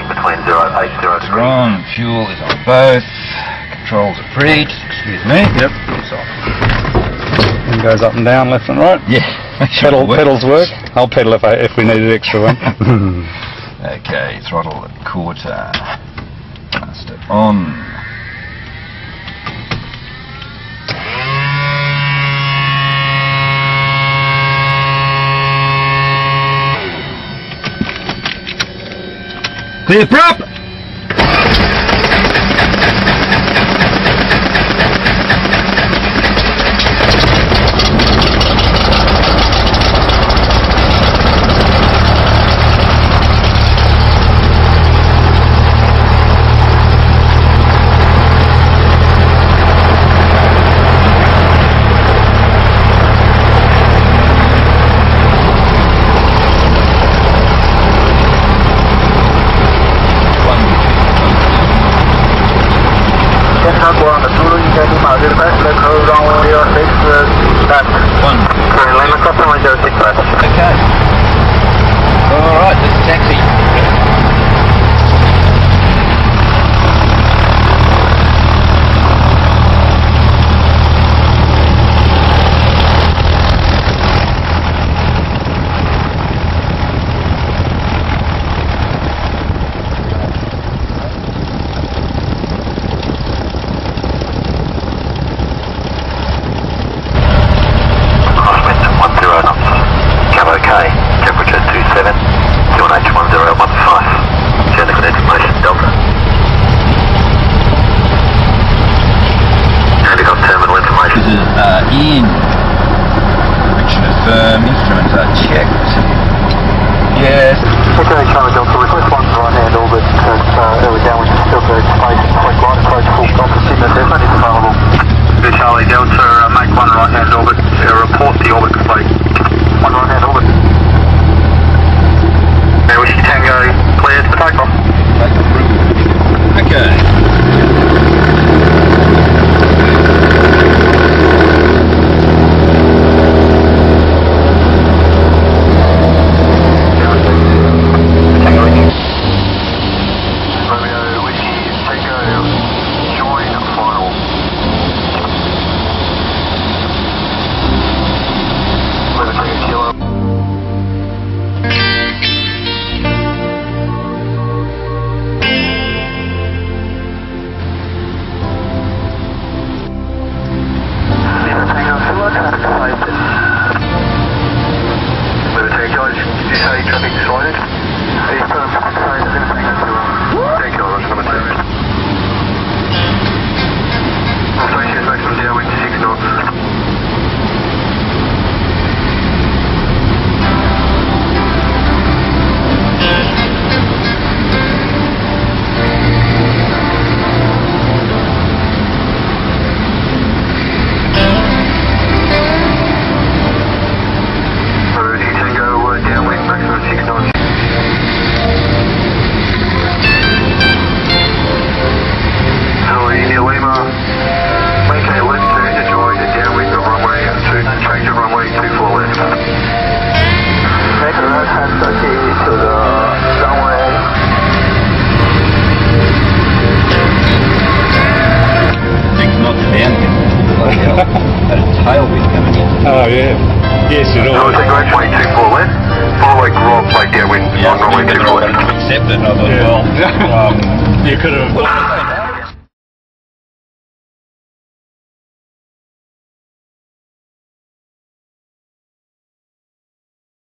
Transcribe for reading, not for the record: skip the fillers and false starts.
between 080. We're on, fuel is on both, controls are preached, excuse me. Yep. It's off. And goes up and down, left and right. Yeah. Pedals work. I'll pedal if we needed extra one. Okay, throttle at quarter. Step on. Clear prop! Okay. Alright, let's taxi. Temperature 27, 2H1015. Jandakot information Delta. Jandakot terminal information. This is Ian. Direction affirm, instruments are checked. Yes. Okay, Charlie Delta, request 1 right hand orbit at early downwind filter space, quick light approach full stop to signal Cessna is available. Charlie Delta, make 1 right hand orbit, report the orbit complete. 1 right hand orbit. Now Whiskey Tango, cleared for takeoff. Okay. Oh yeah. Yes, it all. Take runway 24 left. Follow grog, like downwind on runway 24 left. Accept it. I thought, well, you could have.